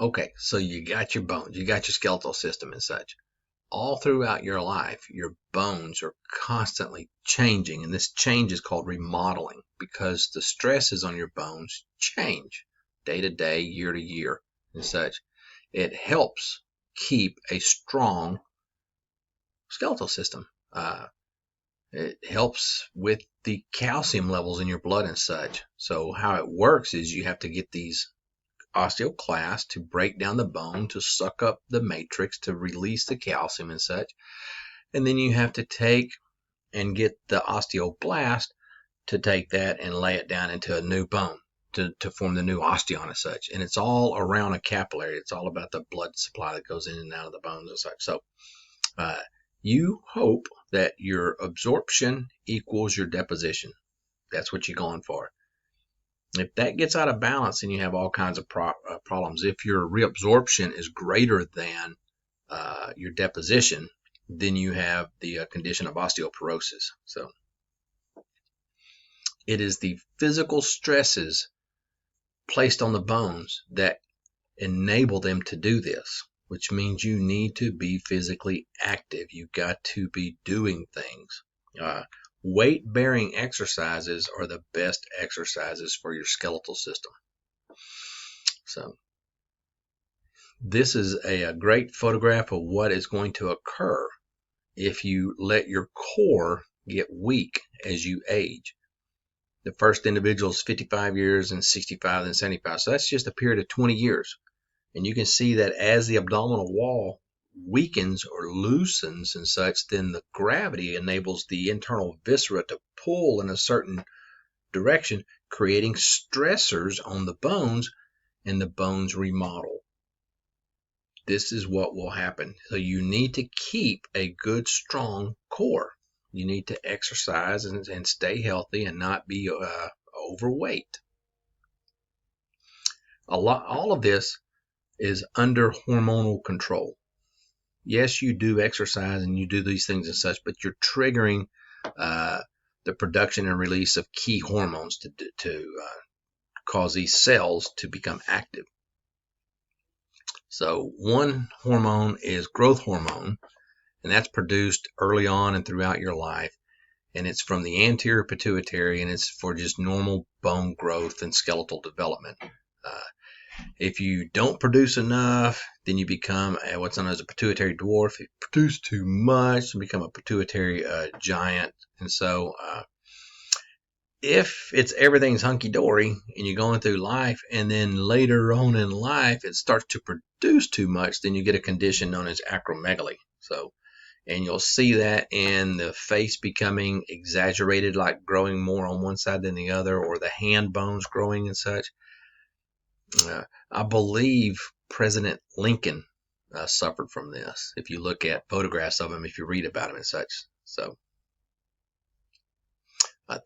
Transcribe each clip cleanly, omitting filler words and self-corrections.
Okay, so you got your bones, you got your skeletal system and such. All throughout your life, your bones are constantly changing, and this change is called remodeling because the stresses on your bones change day to day, year to year, and such. It helps keep a strong skeletal system. It helps with the calcium levels in your blood and such. So, how it works is you have to get these osteoclasts to break down the bone to suck up the matrix to release the calcium and such. And then you have to take and get the osteoblast to take that and lay it down into a new bone to form the new osteon and such. And it's all around a capillary. It's all about the blood supply that goes in and out of the bones and such. So you hope that your absorption equals your deposition. That's what you're going for. If that gets out of balance, then you have all kinds of problems. If your reabsorption is greater than your deposition, then you have the condition of osteoporosis. So it is the physical stresses placed on the bones that enable them to do this, which means you need to be physically active. You've got to be doing things. Weight-bearing exercises are the best exercises for your skeletal system. So this is a great photograph of what is going to occur if you let your core get weak as you age. The first individual is 55 years and 65 and 75. So that's just a period of 20 years. And you can see that as the abdominal wall weakens or loosens and such, then the gravity enables the internal viscera to pull in a certain direction, creating stressors on the bones, and the bones remodel. This is what will happen. So you need to keep a good, strong core. You need to exercise and stay healthy and not be overweight. All of this is under hormonal control. Yes, you do exercise and you do these things and such, but you're triggering the production and release of key hormones to cause these cells to become active. So one hormone is growth hormone, and that's produced early on and throughout your life. And it's from the anterior pituitary, and it's for just normal bone growth and skeletal development. If you don't produce enough, then you become what's known as a pituitary dwarf. If you produce too much, you become a pituitary giant. And so if it's everything's hunky-dory and you're going through life, and then later on in life it starts to produce too much, then you get a condition known as acromegaly. So, and you'll see that in the face becoming exaggerated, like growing more on one side than the other, or the hand bones growing and such. I believe President Lincoln suffered from this. If you look at photographs of him, if you read about him and such. So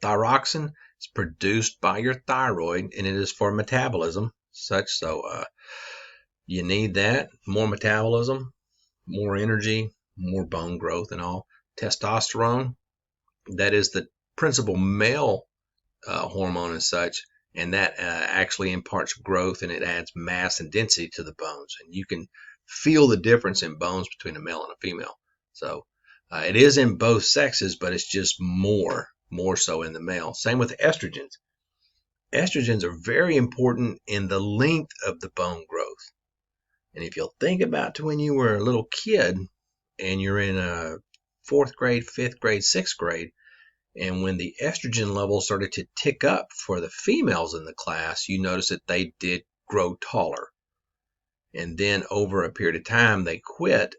thyroxine is produced by your thyroid, and it is for metabolism, such. So you need that, more metabolism, more energy, more bone growth, and all. Testosterone, that is the principal male hormone and such, and that actually imparts growth, and it adds mass and density to the bones, and you can feel the difference in bones between a male and a female. So it is in both sexes, but it's just more so in the male. Same with estrogens. Estrogens are very important in the length of the bone growth. And if you'll think about when you were a little kid and you're in a 4th grade, 5th grade, 6th grade, and when the estrogen levels started to tick up for the females in the class, you notice that they did grow taller. And then over a period of time, they quit.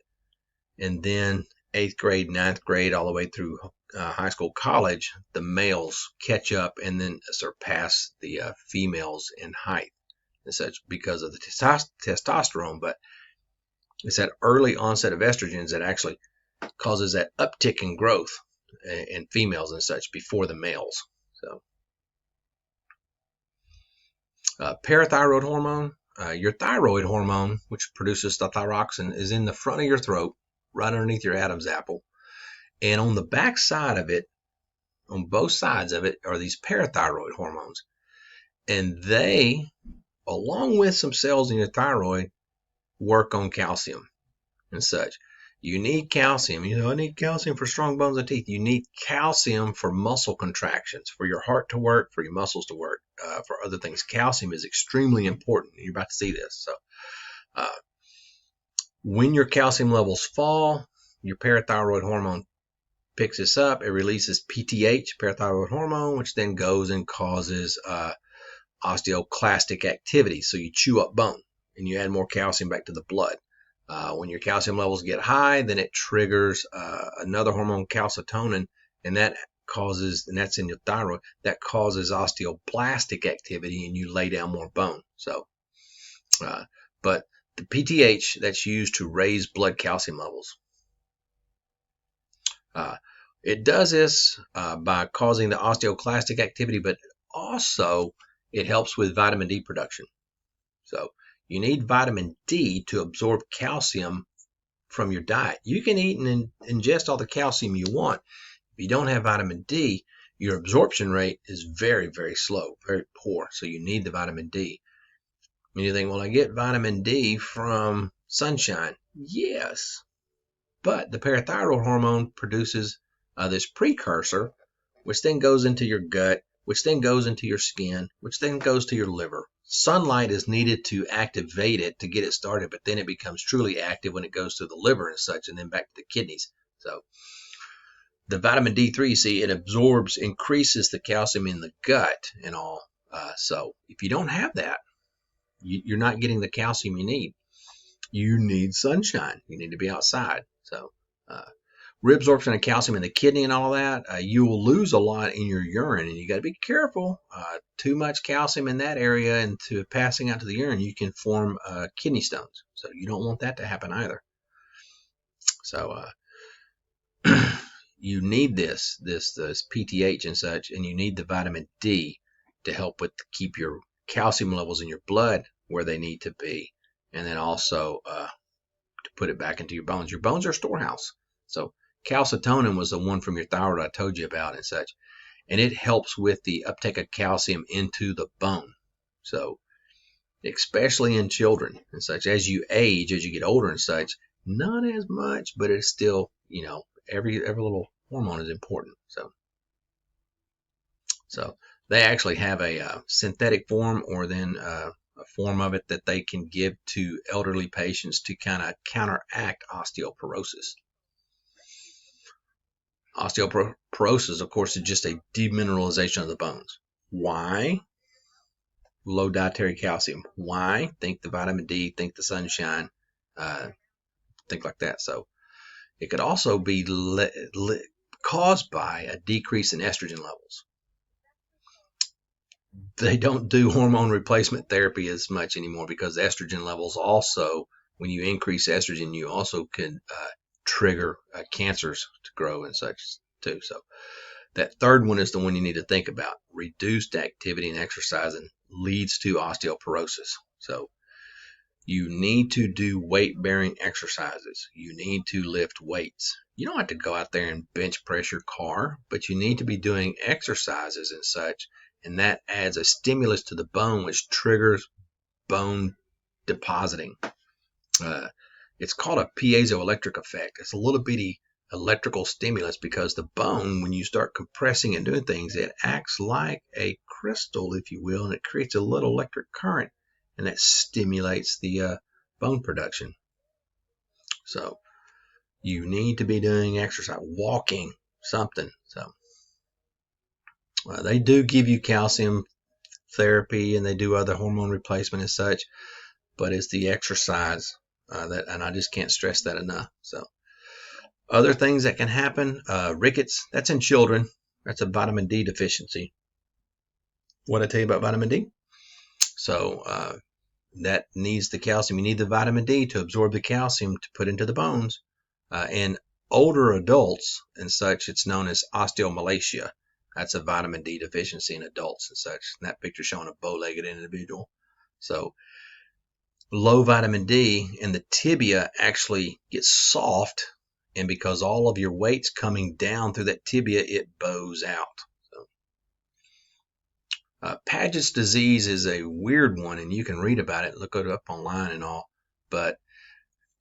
And then 8th grade, 9th grade, all the way through high school, college, the males catch up and then surpass the females in height and such because of the testosterone. But it's that early onset of estrogens that actually causes that uptick in growth in females and such before the males. So parathyroid hormone, your thyroid hormone, which produces the thyroxine, is in the front of your throat, right underneath your Adam's apple. And on the back side of it, on both sides of it, are these parathyroid hormones. And they, along with some cells in your thyroid, work on calcium and such. You need calcium. You know, I need calcium for strong bones and teeth. You need calcium for muscle contractions, for your heart to work, for your muscles to work, for other things. Calcium is extremely important. You're about to see this. So when your calcium levels fall, your parathyroid hormone picks this up. It releases PTH, parathyroid hormone, which then goes and causes osteoclastic activity. So you chew up bone and you add more calcium back to the blood. When your calcium levels get high, then it triggers another hormone, calcitonin, and that causes, and that's in your thyroid, that causes osteoblastic activity, and you lay down more bone. So, but the PTH that's used to raise blood calcium levels. It does this by causing the osteoclastic activity, but also it helps with vitamin D production. So you need vitamin D to absorb calcium from your diet. You can eat and ingest all the calcium you want. If you don't have vitamin D, your absorption rate is very, very slow, very poor. So you need the vitamin D. And you think, well, I get vitamin D from sunshine. Yes, but the parathyroid hormone produces this precursor, which then goes into your gut, which then goes into your skin, which then goes to your liver. Sunlight is needed to activate it to get it started, but then it becomes truly active when it goes to the liver and such, and then back to the kidneys. So the vitamin D3, you see, it absorbs, increases the calcium in the gut and all. So if you don't have that, you're not getting the calcium you need. You need sunshine. You need to be outside. So reabsorption of calcium in the kidney and all that, you will lose a lot in your urine, and you got to be careful. Too much calcium in that area and to passing out to the urine, you can form kidney stones. So you don't want that to happen either. So you need this PTH and such, and you need the vitamin D to help with keep your calcium levels in your blood where they need to be, and then also to put it back into your bones. Your bones are a storehouse. So calcitonin was the one from your thyroid I told you about and such, and it helps with the uptake of calcium into the bone. So especially in children and such, as you age, as you get older and such, not as much, but it's still, you know, every little hormone is important. So they actually have a synthetic form, or then a form of it that they can give to elderly patients to kind of counteract osteoporosis. Osteoporosis, of course, is just a demineralization of the bones. Why? Low dietary calcium. Why? Think the vitamin D, think the sunshine, think like that. So it could also be caused by a decrease in estrogen levels. They don't do hormone replacement therapy as much anymore because estrogen levels also, when you increase estrogen, you also can trigger cancers to grow and such too. So that third one is the one you need to think about. Reduced activity and exercising leads to osteoporosis. So you need to do weight-bearing exercises. You need to lift weights. You don't have to go out there and bench press your car, but you need to be doing exercises and such, and that adds a stimulus to the bone, which triggers bone depositing. It's called a piezoelectric effect. It's a little bitty electrical stimulus because the bone, when you start compressing and doing things, it acts like a crystal, if you will, and it creates a little electric current, and that stimulates the bone production. So you need to be doing exercise, walking, something. So they do give you calcium therapy and they do other hormone replacement and such, but it's the exercise that, and I just can't stress that enough. So other things that can happen, rickets, that's in children. That's a vitamin D deficiency. What I tell you about vitamin D? So that needs the calcium. You need the vitamin D to absorb the calcium to put into the bones. In older adults and such, it's known as osteomalacia. That's a vitamin D deficiency in adults and such. And that picture showing a bow-legged individual. So low vitamin D and the tibia actually gets soft, and because all of your weight's coming down through that tibia, it bows out. So, Paget's disease is a weird one, and you can read about it, look it up online and all. but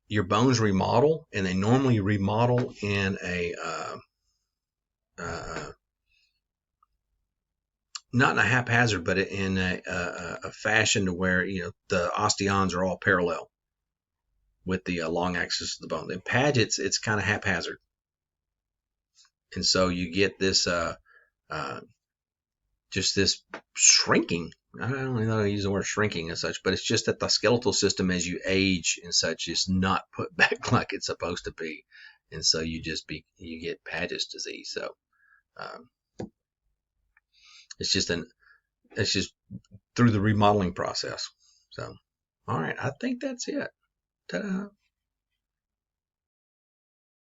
your bones remodel, and they normally remodel in a not in a haphazard, but in a fashion to where the osteons are all parallel with the long axis of the bone. In Paget's, it's kind of haphazard, and so you get this just this shrinking. I don't know how to use the word shrinking and such, but it's just that the skeletal system, as you age and such, is not put back like it's supposed to be, and so you get Paget's disease. So um, it's just through the remodeling process. So, all right, I think that's it. Ta-da.